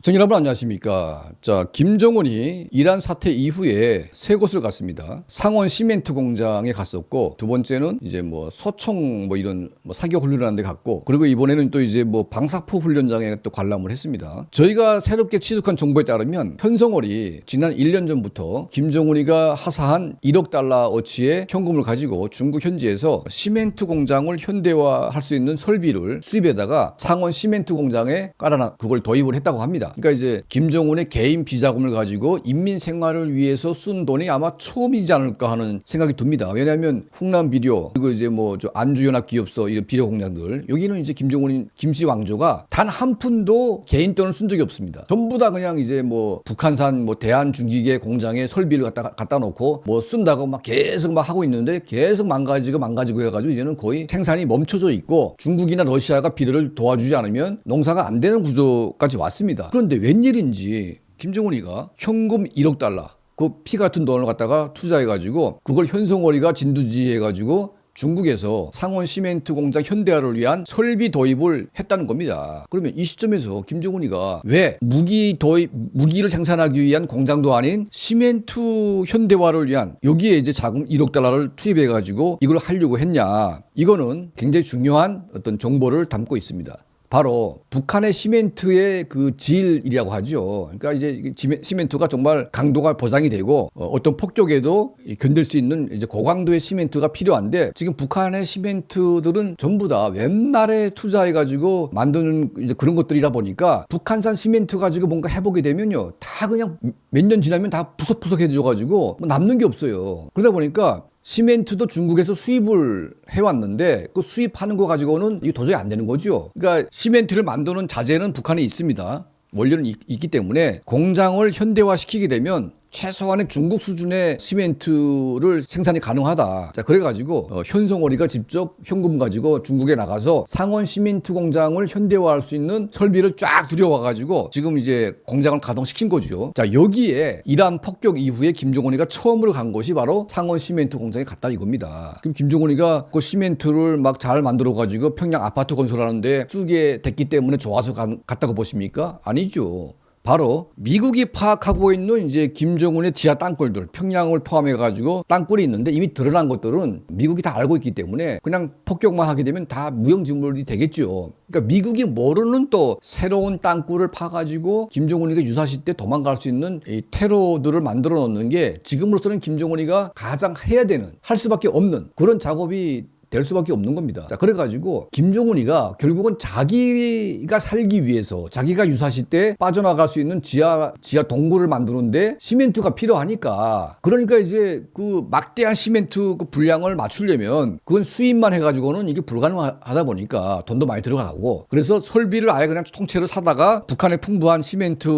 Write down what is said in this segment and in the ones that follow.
시청자 여러분 안녕하십니까. 자, 김정은이 이란 사태 이후에 세 곳을 갔습니다. 상원 시멘트 공장에 갔었고, 두 번째는 이제 뭐 서총 뭐 이런 뭐 사격 훈련하는 데 갔고, 그리고 이번에는 또 이제 뭐 방사포 훈련장에 또 관람을 했습니다. 저희가 새롭게 취득한 정보에 따르면 현성월이 지난 1년 전부터 김정은이가 하사한 1억 달러어치의 현금을 가지고 중국 현지에서 시멘트 공장을 현대화할 수 있는 설비를 수입에다가 상원 시멘트 공장에 깔아놔 그걸 도입을 했다고 합니다. 그러니까 이제 김정은의 개인 비자금을 가지고 인민 생활을 위해서 쓴 돈이 아마 처음이지 않을까 하는 생각이 듭니다. 왜냐하면 훈남 비료 그리고 이제 뭐 저 안주연합기업소 이런 비료 공장들 여기는 이제 김정은 김씨 왕조가 단 한 푼도 개인 돈을 쓴 적이 없습니다. 전부 다 그냥 이제 뭐 북한산 뭐 대한중기계 공장에 설비를 갖다 놓고 뭐 쓴다고 막 계속 막 하고 있는데 계속 망가지고 해가지고 이제는 거의 생산이 멈춰져 있고 중국이나 러시아가 비료를 도와주지 않으면 농사가 안 되는 구조까지 왔습니다. 그런데 웬일인지 김정은이가 현금 1억 달러 그 피 같은 돈을 갖다가 투자해가지고 그걸 현성월이가 진두지휘해가지고 중국에서 상원 시멘트 공장 현대화를 위한 설비 도입을 했다는 겁니다. 그러면 이 시점에서 김정은이가 왜 무기를 생산하기 위한 공장도 아닌 시멘트 현대화를 위한 여기에 이제 자금 1억 달러를 투입해가지고 이걸 하려고 했냐. 이거는 굉장히 중요한 어떤 정보를 담고 있습니다. 바로 북한의 시멘트의 그 질이라고 하죠. 그러니까 이제 시멘트가 정말 강도가 보장이 되고 어떤 폭격에도 견딜 수 있는 이제 고강도의 시멘트가 필요한데 지금 북한의 시멘트들은 전부 다 웬날에 투자해가지고 만드는 이제 그런 것들이라 보니까 북한산 시멘트 가지고 뭔가 해보게 되면요. 다 그냥 몇 년 지나면 다 푸석푸석해져가지고 뭐 남는 게 없어요. 그러다 보니까 시멘트도 중국에서 수입을 해왔는데 그 수입하는 거 가지고는 이게 도저히 안 되는 거죠. 그러니까 시멘트를 만드는 자재는 북한에 있습니다. 원료는 있기 때문에 공장을 현대화시키게 되면 최소한의 중국 수준의 시멘트를 생산이 가능하다. 자, 그래가지고 현성월이가 직접 현금 가지고 중국에 나가서 상원 시멘트 공장을 현대화할 수 있는 설비를 쫙 들여와가지고 지금 이제 공장을 가동시킨 거죠. 자, 여기에 이란 폭격 이후에 김정은이가 처음으로 간 곳이 바로 상원 시멘트 공장에 갔다 이겁니다. 그럼 김정은이가 그 시멘트를 막 잘 만들어가지고 평양 아파트 건설하는데 쓰게 됐기 때문에 좋아서 갔다고 보십니까? 아니죠. 바로 미국이 파악하고 있는 이제 김정은의 지하 땅굴들, 평양을 포함해가지고 땅굴이 있는데 이미 드러난 것들은 미국이 다 알고 있기 때문에 그냥 폭격만 하게 되면 다 무용지물이 되겠죠. 그러니까 미국이 모르는 또 새로운 땅굴을 파가지고 김정은이가 유사시 때 도망갈 수 있는 이 테러들을 만들어 놓는 게 지금으로서는 김정은이가 가장 해야 되는, 할 수밖에 없는 그런 작업이 될 수밖에 없는 겁니다. 자, 그래가지고 김정은이가 결국은 자기가 살기 위해서 자기가 유사시 때 빠져나갈 수 있는 지하 동굴을 만드는데 시멘트가 필요하니까 그러니까 이제 그 막대한 시멘트 그 분량을 맞추려면 그건 수입만 해가지고는 이게 불가능하다 보니까 돈도 많이 들어가고 그래서 설비를 아예 그냥 통째로 사다가 북한의 풍부한 시멘트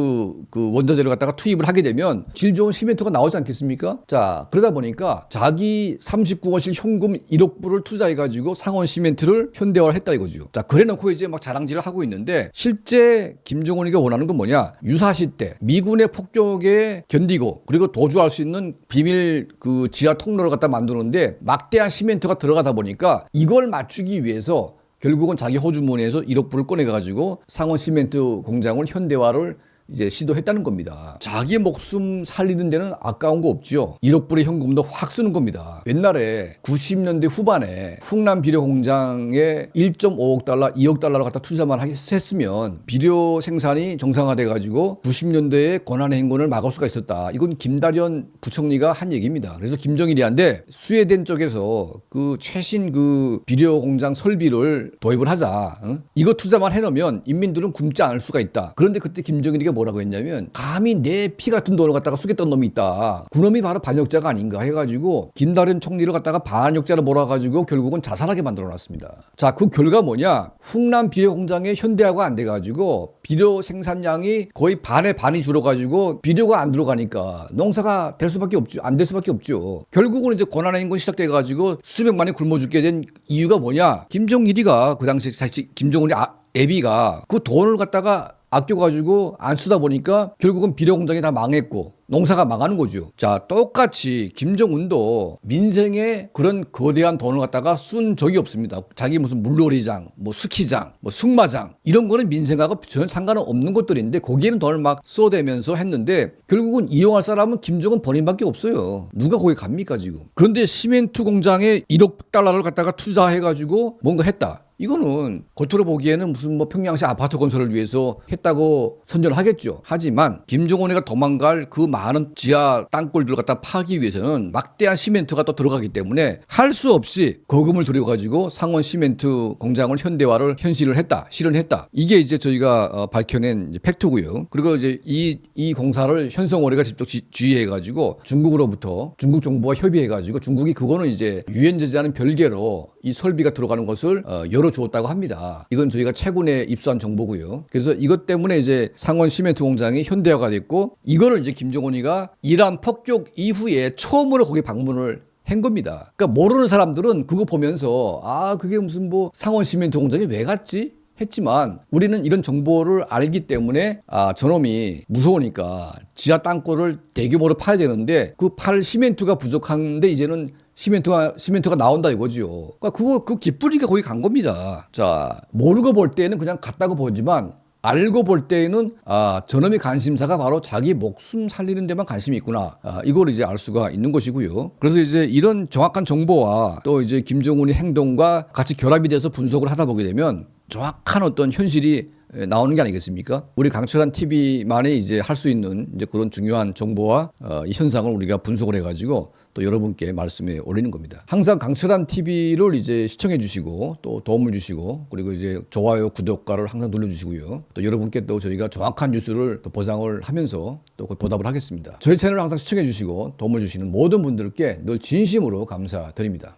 그 원자재를 갖다가 투입을 하게 되면 질 좋은 시멘트가 나오지 않겠습니까? 자, 그러다 보니까 자기 39원실 현금 1억 불을 해가지고 상원 시멘트를 현대화를 했다 이거죠. 자, 그래놓고 이제 막 자랑질을 하고 있는데 실제 김정은이가 원하는 건 뭐냐? 유사시 때 미군의 폭격에 견디고 그리고 도주할 수 있는 비밀 그 지하 통로를 갖다 만드는데 막대한 시멘트가 들어가다 보니까 이걸 맞추기 위해서 결국은 자기 호주머니에서 1억 불을 꺼내가지고 상원 시멘트 공장을 현대화를 이제 시도했다는 겁니다. 자기 목숨 살리는 데는 아까운 거 없죠. 1억 불의 현금도 확 쓰는 겁니다. 옛날에 90년대 후반에 훈남 비료 공장에 1.5억 달러, 2억 달러를 갖다 투자만 했으면 비료 생산이 정상화돼가지고 90년대에 권한의 행군을 막을 수가 있었다. 이건 김다련 부총리가 한 얘기입니다. 그래서 김정일이한테 스웨덴 쪽에서 그 최신 그 비료 공장 설비를 도입을 하자. 이거 투자만 해놓으면 인민들은 굶지 않을 수가 있다. 그런데 그때 김정일이가 뭐라고 했냐면 감히 내 피 같은 돈을 갖다가 쓰겠다는 놈이 있다. 그놈이 바로 반역자가 아닌가 해가지고 김다련 총리를 갖다가 반역자로 몰아가지고 결국은 자살하게 만들어놨습니다. 자, 그 결과 뭐냐? 훈남 비료 공장에 현대화가 안 돼가지고 비료 생산량이 거의 반에 반이 줄어가지고 비료가 안 들어가니까 농사가 될 수밖에 없죠. 안 될 수밖에 없죠. 결국은 이제 권한의 행군 시작돼가지고 수백만이 굶어 죽게 된 이유가 뭐냐? 김정일이가 그 당시 사실 김정은이 애비가 그 돈을 갖다가 아껴가지고 안 쓰다 보니까 결국은 비료 공장이 다 망했고 농사가 망하는 거죠. 자, 똑같이 김정은도 민생에 그런 거대한 돈을 갖다가 쓴 적이 없습니다. 자기 무슨 물놀이장, 뭐 스키장, 뭐 승마장 이런 거는 민생하고 전혀 상관은 없는 것들인데 거기에는 돈을 막 쏘대면서 했는데 결국은 이용할 사람은 김정은 본인밖에 없어요. 누가 거기 갑니까 지금. 그런데 시멘트 공장에 1억 달러를 갖다가 투자해가지고 뭔가 했다. 이거는 겉으로 보기에는 무슨 뭐 평양시 아파트 건설을 위해서 했다고 선전을 하겠죠. 하지만 김정은이가 도망갈 그 많은 지하 땅굴들을 갖다 파기 위해서는 막대한 시멘트가 또 들어가기 때문에 할 수 없이 거금을 들여가지고 상원 시멘트 공장을 현대화를 현실을 했다, 실현했다. 이게 이제 저희가 밝혀낸 이제 팩트고요. 그리고 이제 이 공사를 현성월이가 직접 지휘해가지고 중국으로부터 중국 정부와 협의해가지고 중국이 그거는 이제 유엔 제재와는 별개로 이 설비가 들어가는 것을 열어주었다고 합니다. 이건 저희가 최근에 입수한 정보고요. 그래서 이것 때문에 이제 상원 시멘트 공장이 현대화가 됐고 이거를 이제 김정은이가 이란 폭격 이후에 처음으로 거기 방문을 한 겁니다. 그러니까 모르는 사람들은 그거 보면서 아 그게 무슨 뭐 상원 시멘트 공장이 왜 갔지? 했지만 우리는 이런 정보를 알기 때문에 아 저놈이 무서우니까 지하 땅굴을 대규모로 파야 되는데 그 팔 시멘트가 부족한데 이제는 시멘트가 나온다 이거지요. 그러니까 그 깃뿌리가 거기 간 겁니다. 자, 모르고 볼 때는 그냥 갔다고 보지만 알고 볼 때에는 아, 저놈의 관심사가 바로 자기 목숨 살리는 데만 관심이 있구나. 이걸 이제 알 수가 있는 것이고요. 그래서 이제 이런 정확한 정보와 또 이제 김정은의 행동과 같이 결합이 돼서 분석을 하다 보게 되면 정확한 어떤 현실이 나오는 게 아니겠습니까? 우리 강철한 TV만이 이제 할 수 있는 이제 그런 중요한 정보와 이 현상을 우리가 분석을 해가지고 또 여러분께 말씀에 올리는 겁니다. 항상 강철한 TV를 이제 시청해 주시고 또 도움을 주시고 그리고 이제 좋아요, 구독과를 항상 눌러주시고요. 또 여러분께 또 저희가 정확한 뉴스를 또 보장을 하면서 또 보답을 하겠습니다. 저희 채널을 항상 시청해 주시고 도움을 주시는 모든 분들께 늘 진심으로 감사드립니다.